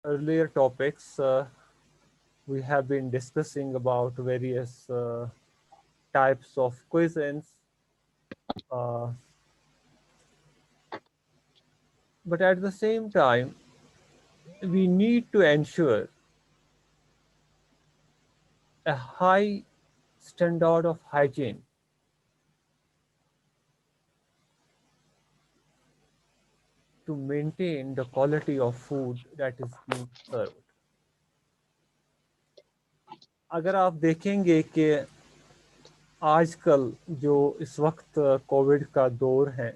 earlier topics, we have been discussing about various types of cuisines, uh, but at the same time, we need to ensure a high standard of hygiene to maintain the quality of food that is being served. اگر آپ دیکھیں گے کہ آج کل جو اس وقت Covid کا دور ہے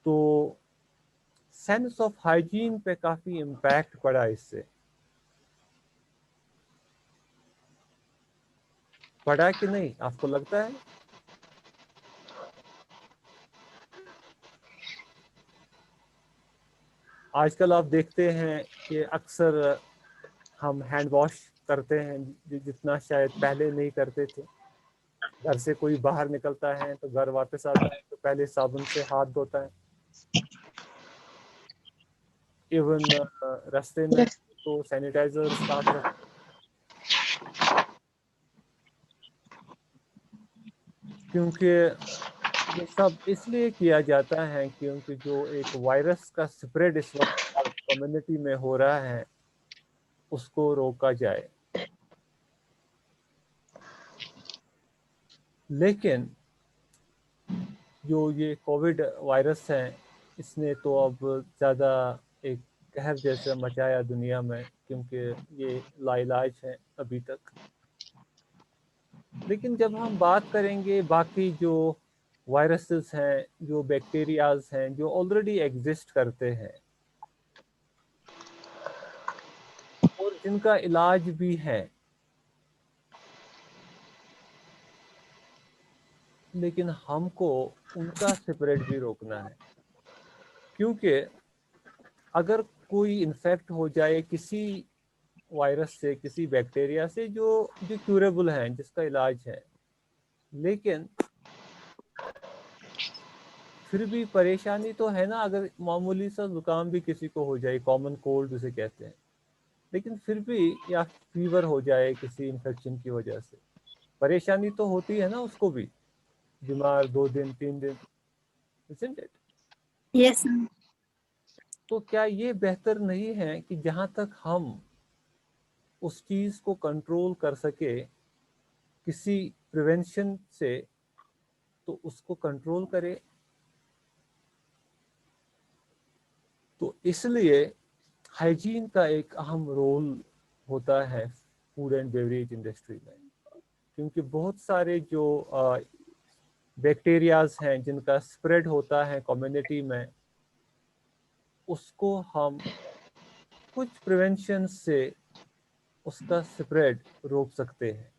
تو سینس آف ہائیجین پہ کافی امپیکٹ پڑا اس سے. پڑا کہ نہیں آپ کو لگتا ہے؟ آج کل آپ دیکھتے ہیں کہ اکثر ہم ہینڈ واش کرتے ہیں جتنا شاید پہلے نہیں کرتے تھے. گھر سے کوئی باہر نکلتا ہے تو گھر واپس آتا ہے تو پہلے صابن سے ہاتھ دھوتا ہے. ایون راستے میں تو سینیٹائزر ساتھ رکھتے ہیں. کیونکہ یہ سب اس لیے کیا جاتا ہے کیونکہ جو ایک وائرس کا سپریڈ اس وقت کمیونٹی میں ہو رہا ہے اس کو روکا جائے. لیکن جو یہ کووڈ وائرس ہے اس نے تو اب زیادہ ایک قہر جیسا مچایا دنیا میں کیونکہ یہ لا علاج ہے ابھی تک. لیکن جب ہم بات کریں گے باقی جو وائرسز ہیں جو بیکٹیریاز ہیں جو آلریڈی ایگزسٹ کرتے ہیں اور جن کا علاج بھی ہے لیکن ہم کو ان کا سپریٹ بھی روکنا ہے. کیونکہ اگر کوئی انفیکٹ ہو جائے کسی وائرس سے کسی بیکٹیریا سے جو کیوریبل ہیں جس کا علاج ہے لیکن پھر بھی پریشانی تو ہے نا. اگر معمولی سا زکام بھی کسی کو ہو جائے کامن کولڈ جسے کہتے ہیں لیکن پھر بھی یا فیور ہو جائے کسی انفیکشن کی وجہ سے پریشانی تو ہوتی ہے نا اس کو بھی. بیمار 2 دن 3 دن isn't it؟ Yes, sir. تو کیا یہ بہتر نہیں ہے کہ جہاں تک ہم اس چیز کو کنٹرول کر سکے کسی پریونشن سے تو اس کو کنٹرول کرے. تو اس لیے ہائیجین کا ایک اہم رول ہوتا ہے فوڈ اینڈ بیوریج انڈسٹری میں. کیونکہ بہت سارے جو بیکٹیریاز ہیں جن کا اسپریڈ ہوتا ہے کمیونٹی میں اس کو ہم کچھ پریونشن سے اس کا اسپریڈ روک سکتے ہیں.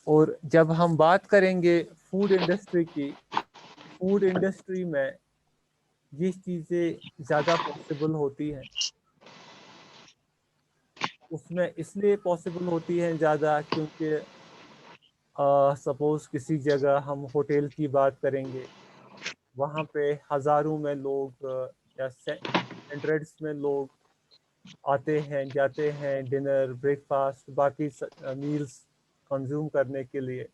اور جب ہم بات کریں گے فوڈ انڈسٹری کی, فوڈ انڈسٹری میں یہ چیزیں زیادہ پاسبل ہوتی ہیں. اس میں اس لیے پاسبل ہوتی ہیں زیادہ کیونکہ سپوز کسی جگہ ہم ہوٹل کی بات کریں گے وہاں پہ ہزاروں میں لوگ یا ہنڈریڈس میں لوگ آتے ہیں جاتے ہیں ڈنر بریک فاسٹ باقی میلز کنزیوم کرنے کے لیے.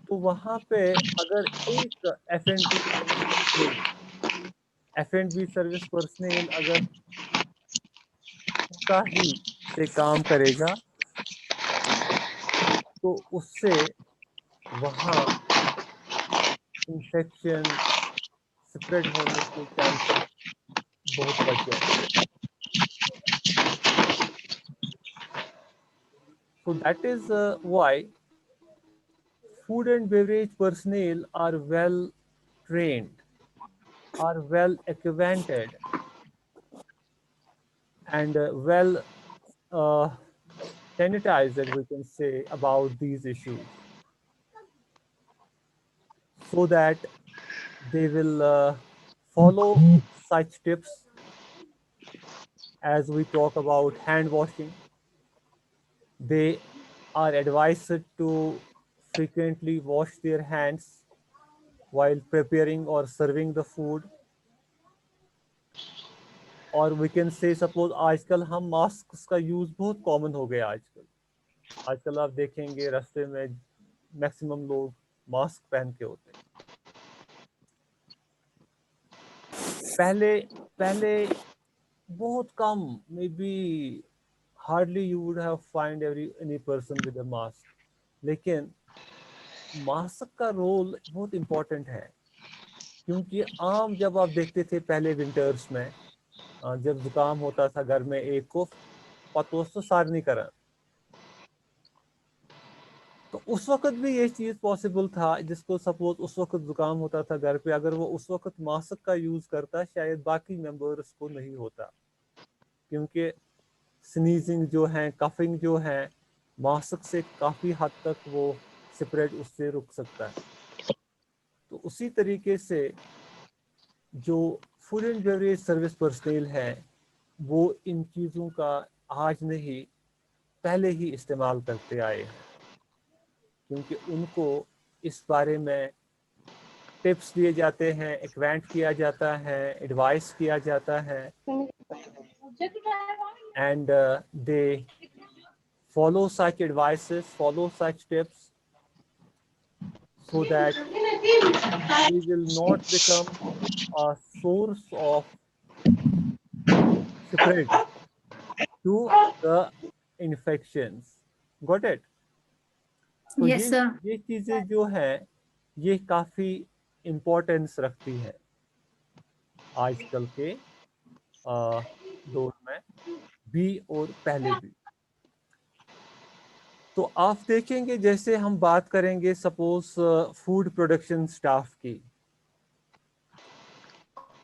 تو وہاں پہ اگر ایک F and B service personnel اگر ہی سے کام کرے گا تو اس سے وہاں انفیکشن اسپریڈ ہونے کے چانسز بہت بچ جائیں گے. So that is why food and beverage personnel are well trained, are well acquainted, and well uh, sanitized, we can say, about these issues, so that they will follow such tips as we talk about hand washing. They are advised to frequently wash their hands while preparing or serving the food. اور we can say suppose آج کل ہم mask کا use بہت common ہو گیا آج کل آپ دیکھیں گے رستے میں میکسیمم لوگ ماسک پہن کے ہوتے ہیں. پہلے بہت کم maybe hardly you would have find any person with a mask. لیکن ماسک کا رول بہت امپورٹنٹ ہے کیونکہ عام جب آپ دیکھتے تھے پہلے ونٹرس میں جب زکام ہوتا تھا گھر میں ایک کو پتوس تو سارنی کران. تو اس وقت بھی یہ چیز پاسبل تھا جس کو سپوز اس وقت زکام ہوتا تھا گھر پہ اگر وہ اس وقت ماسک کا یوز کرتا شاید باقی ممبرس کو نہیں ہوتا کیونکہ سنیزنگ جو ہیں کفنگ جو ہیں ماسک سے کافی حد تک وہ اسپریڈ اس سے رک سکتا ہے. تو اسی طریقے سے جو food and beverage service personal ہے وہ ان چیزوں کا آج نہیں پہلے ہی استعمال کرتے آئے ہیں کیونکہ ان کو اس بارے میں ٹپس دیے جاتے ہیں ایکوینٹ کیا جاتا ہے ایڈوائس کیا جاتا ہے and they follow such advices, follow such tips so that we will not become a source of spread to the infections. Got it? تو Yes, sir. یہ چیزیں جو ہیں یہ کافی امپورٹینس رکھتی ہیں آج کل کے دور میں بھی اور پہلے بھی. تو آپ دیکھیں گے جیسے ہم بات کریں گے سپوز فوڈ پروڈکشن سٹاف کی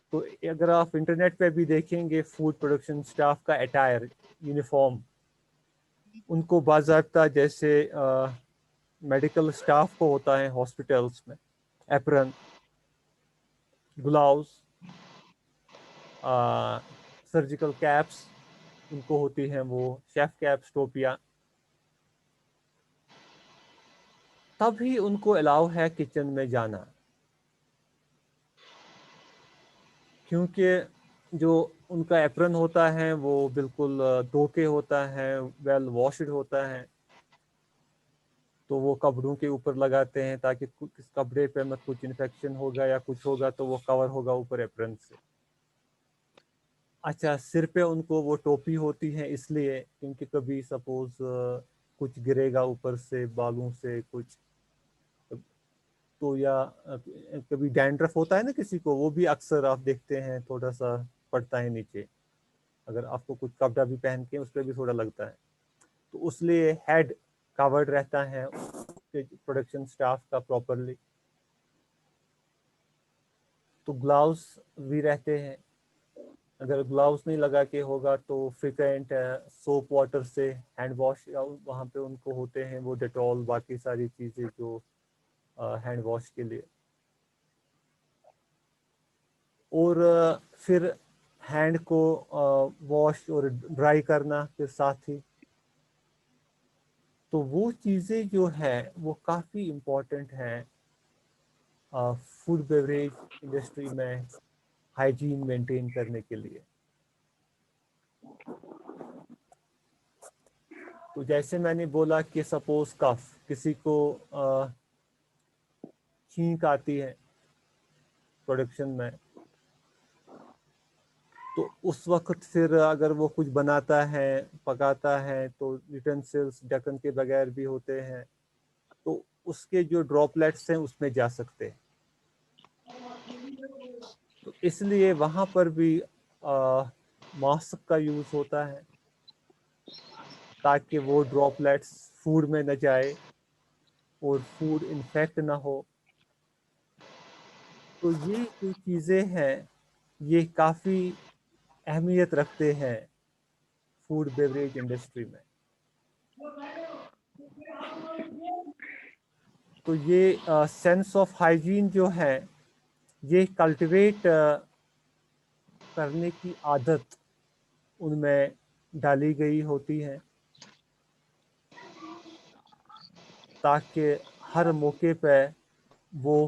تو اگر آپ انٹرنیٹ پہ بھی دیکھیں گے فوڈ پروڈکشن سٹاف کا اٹائر یونیفارم ان کو باضابطہ جیسے میڈیکل سٹاف کو ہوتا ہے ہاسپٹلس میں ایپرن گلاؤز سرجیکل کیپس ان کو ہوتی ہیں وہ شیف کیپس ٹوپیاں تب ہی ان کو الاؤ ہے کچن میں جانا کیونکہ جو ان کا ایپرن ہوتا ہے وہ بالکل دھو کے ہوتا ہے ویل واشڈ ہوتا ہے تو وہ کپڑوں کے اوپر لگاتے ہیں تاکہ کس کپڑے پہ مت کچھ انفیکشن ہوگا یا کچھ ہوگا تو وہ کور ہوگا اوپر ایپرن سے. اچھا سر پہ ان کو وہ ٹوپی ہوتی ہے اس لیے کیونکہ کبھی سپوز کچھ گرے گا اوپر سے بالوں سے کچھ تو یا کبھی ڈینڈرف ہوتا ہے نا کسی کو وہ بھی اکثر آپ دیکھتے ہیں تھوڑا سا پڑتا ہے نیچے اگر آپ کو کچھ کپڑا بھی پہن کے اس پہ بھی تھوڑا لگتا ہے تو اس لیے ہیڈ کورڈ رہتا ہے پروڈکشن سٹاف کا پراپرلی. تو گلاؤز بھی رہتے ہیں اگر گلاؤز نہیں لگا کے ہوگا تو فریکوینٹ سوپ واٹر سے ہینڈ واش وہاں پہ ان کو ہوتے ہیں وہ ڈیٹول باقی ساری چیزیں جو ہینڈ واش کے لیے اور پھر ہینڈ کو واش اور ڈرائی کرنا پھر ساتھ ہی. تو وہ چیزیں جو ہے وہ کافی امپورٹنٹ ہیں فوڈ بیوریج انڈسٹری میں ہائیجین مینٹین کرنے کے لیے. تو جیسے میں نے بولا کہ سپوز کف کسی کو چھینک آتی ہے پروڈکشن میں تو اس وقت پھر اگر وہ کچھ بناتا ہے پکاتا ہے تو یوٹینسلس ڈھکن کے بغیر بھی ہوتے ہیں تو اس کے جو ڈراپلیٹس ہیں اس میں جا سکتے ہیں. تو اس لیے وہاں پر بھی ماسک کا یوز ہوتا ہے تاکہ وہ ڈراپلیٹس فوڈ میں نہ جائے اور فوڈ انفیکٹ نہ ہو. تو یہ جو چیزیں ہیں یہ کافی اہمیت رکھتے ہیں فوڈ بیوریج انڈسٹری میں. تو یہ سینس آف ہائیجین جو ہے یہ کلٹیویٹ کرنے کی عادت ان میں ڈالی گئی ہوتی ہے تاکہ ہر موقع پہ وہ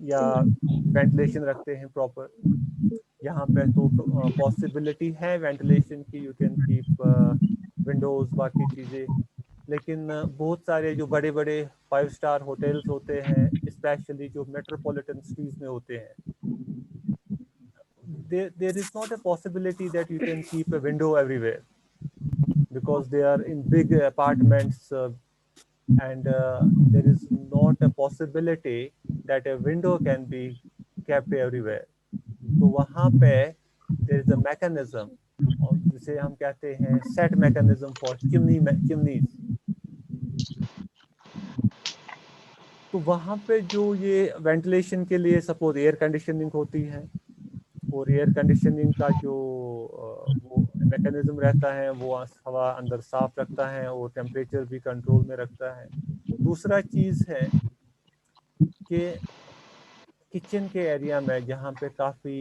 یا وینٹیلیشن رکھتے ہیں پراپر یہاں پہ تو پاسبلٹی ہے وینٹیلیشن کی, یو کین کیپ ونڈوز باقی چیزیں, لیکن بہت سارے جو بڑے بڑے 5 اسٹار ہوٹلس ہوتے ہیں اسپیشلی جو میٹروپولیٹن سٹیز میں ہوتے ہیں, there is not a possibility that you can keep a window everywhere because they are in big apartments and there is not a possibility that a window can be kept everywhere. تو وہاں پہ there is a mechanism جسے ہم کہتے ہیں set mechanism for chimneys. تو وہاں پہ جو یہ وینٹیلیشن کے لیے سپوز ایئر کنڈیشننگ ہوتی ہے, اور ایئر کنڈیشننگ کا جو وہ میکانزم رہتا ہے وہ ہوا اندر صاف رکھتا ہے اور ٹیمپریچر بھی کنٹرول میں رکھتا ہے. دوسرا چیز ہے کہ کچن کے ایریا میں جہاں پہ کافی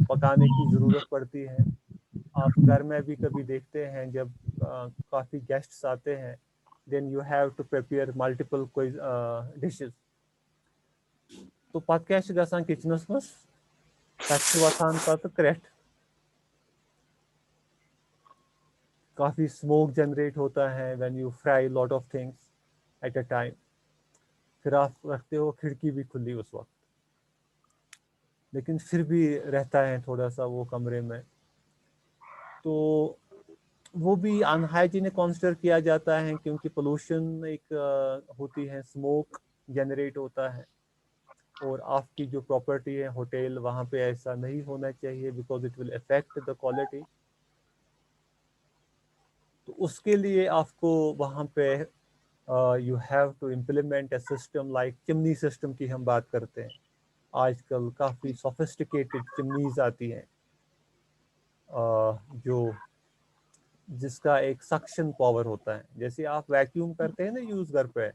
پکانے کی ضرورت پڑتی ہے, آپ گھر میں بھی کبھی دیکھتے ہیں جب کافی گیسٹس آتے ہیں then you have to prepare multiple dishes. تو پتہٕ کیٛاہ چھُ گژھان کچنس منٛز, تتہِ چھُ وۄتھان پتہٕ کرٛٮ۪ٹھ, کافی اسموک جنریٹ ہوتا ہے when you fry lot of things at a time. پھر آپ رکھتے ہو کھڑکی بھی کھلی اس وقت, لیکن پھر بھی رہتا ہے تھوڑا سا وہ کمرے میں, تو وہ بھی ان ہائیجینک کنسیڈر کیا جاتا ہے کیونکہ پولوشن ایک ہوتی ہے, اسموک جنریٹ ہوتا ہے, اور آپ کی جو پراپرٹی ہے ہوٹل وہاں پہ ایسا نہیں ہونا چاہیے because it will affect the quality. تو اس کے لیے آپ کو وہاں پہ you have to implement a system like chimney system کی ہم بات کرتے ہیں. آج کل کافی سوفسٹیکیٹڈ چمنیز آتی ہیں جو جس کا ایک سکشن پاور ہوتا ہے, جیسے آپ ویکیوم کرتے ہیں نا یوز گھر پہ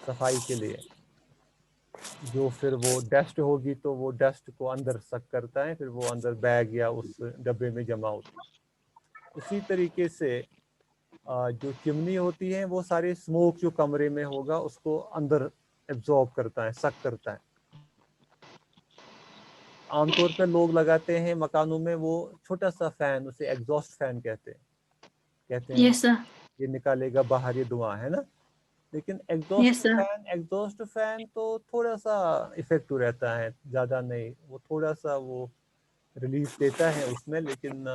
صفائی کے لیے, جو پھر وہ ڈسٹ ہوگی تو وہ ڈسٹ کو اندر سک کرتا ہے, پھر وہ اندر بیگ یا اس ڈبے میں جمع ہوتی ہے. اسی طریقے سے جو چمنی ہوتی ہے وہ سارے اسموک جو کمرے میں ہوگا اس کو اندر ایبزارب کرتا ہے, سک کرتا ہے. عام طور پہ لوگ لگاتے ہیں مکانوں میں وہ چھوٹا سا فین, اسے ایگزاسٹ فین کہتے ہیں Yes, sir. یہ نکالے گا باہر یہ دھواں ہے نا, لیکن Yes, sir. ایگزاسٹ فین تو تھوڑا سا افیکٹو رہتا ہے, زیادہ نہیں, وہ تھوڑا سا وہ ریلیف دیتا ہے اس میں, لیکن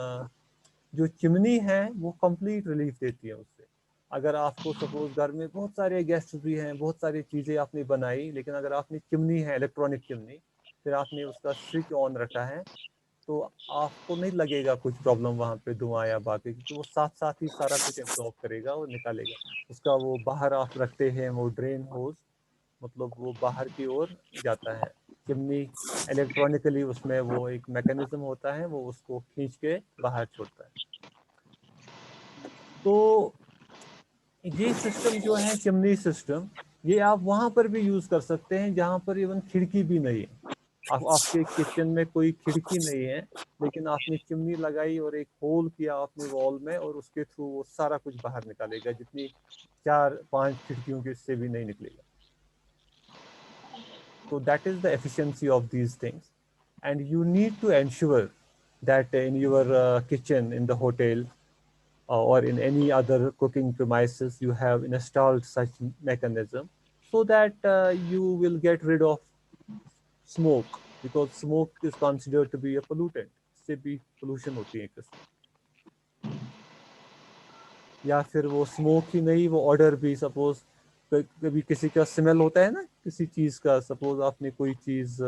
جو چمنی ہے وہ کمپلیٹ ریلیف دیتی ہے اس سے. اگر آپ کو سپوز گھر میں بہت سارے گیسٹ بھی ہیں, بہت ساری چیزیں آپ نے بنائی, لیکن اگر آپ نے چمنی ہے الیکٹرانک چمنی, پھر آپ نے اس کا سوئچ آن رکھا ہے, تو آپ کو نہیں لگے گا کچھ پرابلم وہاں پہ دھواں یا باقی, کیونکہ وہ ساتھ ساتھ ہی سارا کچھ ایبزارب کرے گا اور نکالے گا. اس کا وہ باہر آپ رکھتے ہیں وہ ڈرین ہوز, مطلب وہ باہر کی اور جاتا ہے. چمنی الیکٹرانکلی اس میں وہ ایک میکینزم ہوتا ہے, وہ اس کو کھینچ کے باہر چھوڑتا ہے. تو یہ سسٹم جو ہے چمنی سسٹم, یہ آپ وہاں پر بھی یوز کر سکتے ہیں جہاں پر ایون کھڑکی بھی نہیں ہے. آپ کے کچن میں کوئی کھڑکی نہیں ہے, لیکن آپ نے چمنی لگائی اور ایک ہول کیا آپ نے وال میں, اور اس کے تھرو وہ سارا کچھ باہر نکالے گا, جتنی 4-5 کھڑکیوں کے سے بھی نہیں نکلے گا. تو that is the efficiency of these things, and you need to ensure that in your kitchen in the hotel or in any other cooking premises you have installed such mechanism so that you will get rid of smoke, because smoke is considered to be a pollutant. سے بھی pollution ہوتی ہے قسم, یا پھر وہ smoke ہی نہیں, وہ odor بھی, سپوز کبھی کسی کا smell ہوتا ہے نا کسی چیز کا, سپوز آپ نے کوئی چیز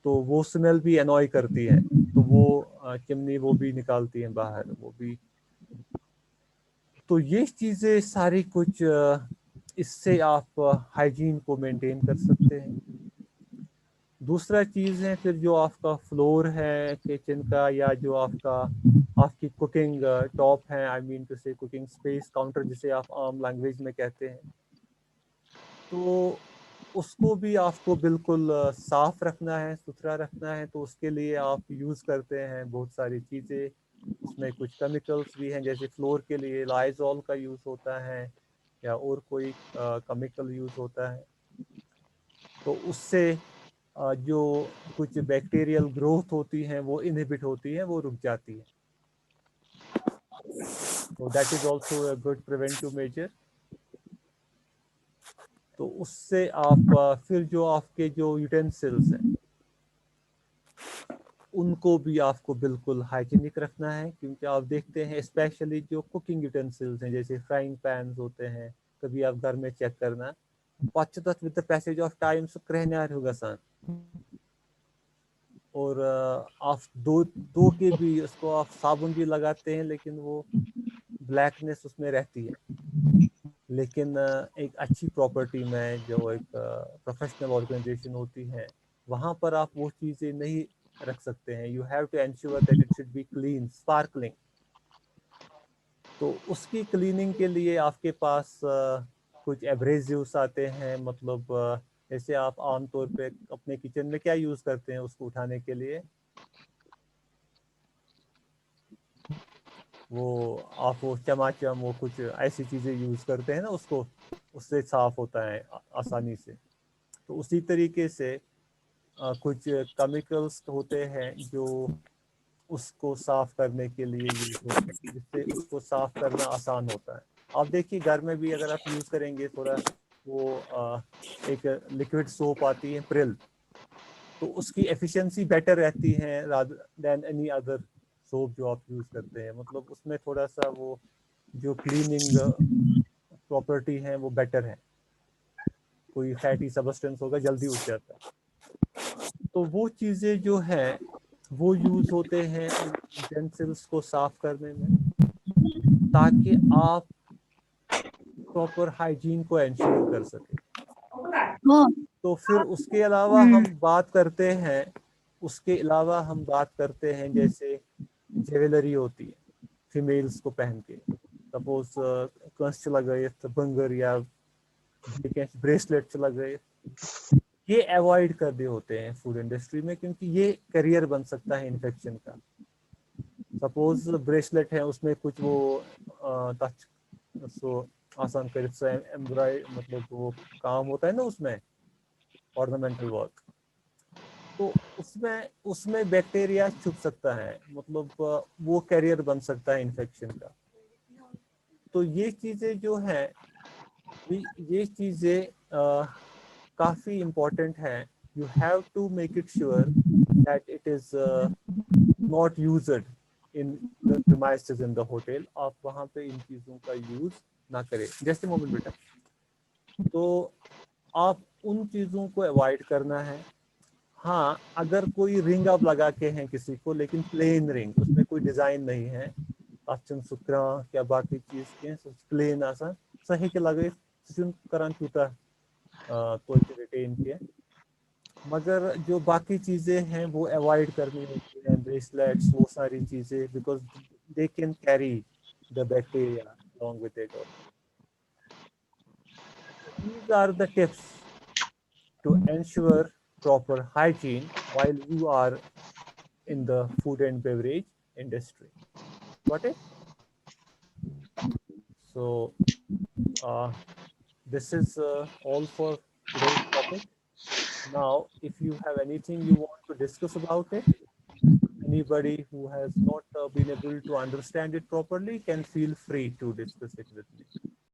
تو وہ اسمیل بھی انوائے کرتی ہے, تو وہ چمنی وہ بھی نکالتی ہیں باہر وہ بھی. تو یہ چیزیں ساری کچھ اس سے آپ ہائیجین کو مینٹین کر سکتے ہیں. دوسرا چیز ہے پھر جو آپ کا فلور ہے کچن کا, یا جو آپ کی کوکنگ ٹاپ ہے, آئی مین ٹو سے کوکنگ اسپیس کاؤنٹر جسے آپ عام لینگویج میں کہتے ہیں, تو اس کو بھی آپ کو بالکل صاف رکھنا ہے, ستھرا رکھنا ہے. تو اس کے لیے آپ یوز کرتے ہیں بہت ساری چیزیں, اس میں کچھ کیمیکلس بھی ہیں, جیسے فلور کے لیے لائزول کا یوز ہوتا ہے یا اور کوئی کیمیکل یوز ہوتا ہے. تو اس سے جو کچھ بیکٹیریل گروتھ ہوتی ہیں وہ انہبٹ ہوتی ہیں, وہ رک جاتی ہیں. So that is also a good preventive measure. تو اس سے آپ پھر جو آپ کے جو یوٹینسلس ہیں ان کو بھی آپ کو بالکل ہائیجینک رکھنا ہے, کیونکہ آپ دیکھتے ہیں اسپیشلی جو کوکنگ یوٹینسلس ہیں جیسے فرائنگ پینز ہوتے ہیں, کبھی آپ گھر میں چیک کرنا پتہ چھُ تتھ with the passage of time سُہ کرٛہنیٛار ہیوٗ گژھان, اور آپ دو کے بھی اس کو آپ صابن بھی لگاتے ہیں لیکن وہ بلیکنیس اس میں رہتی ہے. لیکن ایک اچھی پراپرٹی میں جو ایک پروفیشنل آرگنائزیشن ہوتی ہے وہاں پر آپ وہ چیزیں نہیں رکھ سکتے ہیں. You have to ensure that it should be clean sparkling. تو اس کی کلیننگ کے لیے آپ کے پاس کچھ ایبریزیوس آتے ہیں, مطلب جیسے آپ عام طور پہ اپنے کچن میں کیا یوز کرتے ہیں اس کو اٹھانے کے لیے, وہ آپ وہ چماچم وہ کچھ ایسی چیزیں یوز کرتے ہیں نا, اس کو اس سے صاف ہوتا ہے آسانی سے. تو اسی طریقے سے کچھ کیمیکلز ہوتے ہیں جو اس کو صاف کرنے کے لیے یوز ہوتے ہیں, جس سے اس کو صاف کرنا آسان ہوتا ہے. آپ دیکھیے گھر میں بھی اگر آپ یوز کریں گے تھوڑا وہ ایک لکوڈ سوپ آتی ہے پرل, تو اس کی ایفیشنسی بیٹر رہتی ہے دین اینی ادر سوپ جو آپ یوز کرتے ہیں. مطلب اس میں تھوڑا سا وہ جو کلیننگ پراپرٹی ہے وہ بیٹر ہے, کوئی فیٹی سبسٹینس ہوگا جلدی اٹھ جاتا ہے. تو وہ چیزیں جو ہے وہ یوز ہوتے ہیں یوٹینسلس کو صاف کرنے میں, تاکہ آپ پراپر ہائیجین کو انشور کر سکیں. تو پھر اس کے علاوہ ہم بات کرتے ہیں, اس کے علاوہ ہم بات کرتے ہیں جیسے جیولری ہوتی ہے فیمیلز کو پہن کے, سپوز کانس لگائیت بنگر یا بریسلیٹ لگائیت, یہ اوائڈ کرنے ہوتے ہیں فوڈ انڈسٹری میں, کیونکہ یہ کیریئر بن سکتا ہے انفیکشن کا. سپوز بریسلیٹ ہے اس میں کچھ وہ سو آسان کر مطلب وہ کام ہوتا ہے نا اس میں ornamental work, تو اس میں بیکٹیریا چھپ سکتا ہے, مطلب وہ کیریئر بن سکتا ہے انفیکشن کا. تو یہ چیزیں جو ہیں یہ چیزیں کافی امپورٹنٹ ہیں. You have to make it sure that it is not used in the premises in the hotel. آپ وہاں پہ ان چیزوں کا یوز نہ کریں. جیسے مومنٹ بیٹا, تو آپ ان چیزوں کو اوائڈ کرنا ہے. ہاں اگر کوئی رنگ آپ لگا کے ہیں کسی کو, لیکن پلین رنگ, اس میں کوئی ڈیزائن نہیں ہے, اتن سہ کران یا باقی چیز کی پلین آسان, سہ ہیکہ لگائت, سہ کران تیوتہ توتہ ریٹین کی. مگر جو باقی چیزیں ہیں وہ اوائڈ کرنی ہوتی ہیں, بریسلیٹس وہ ساری چیزیں, because they can carry the bacteria along with it. These are the tips to ensure proper hygiene while you are in the food and beverage industry. Got it? So this is all for today's topic. Now, if you have anything you want to discuss about it, anybody who has not been able to understand it properly can feel free to discuss it with me.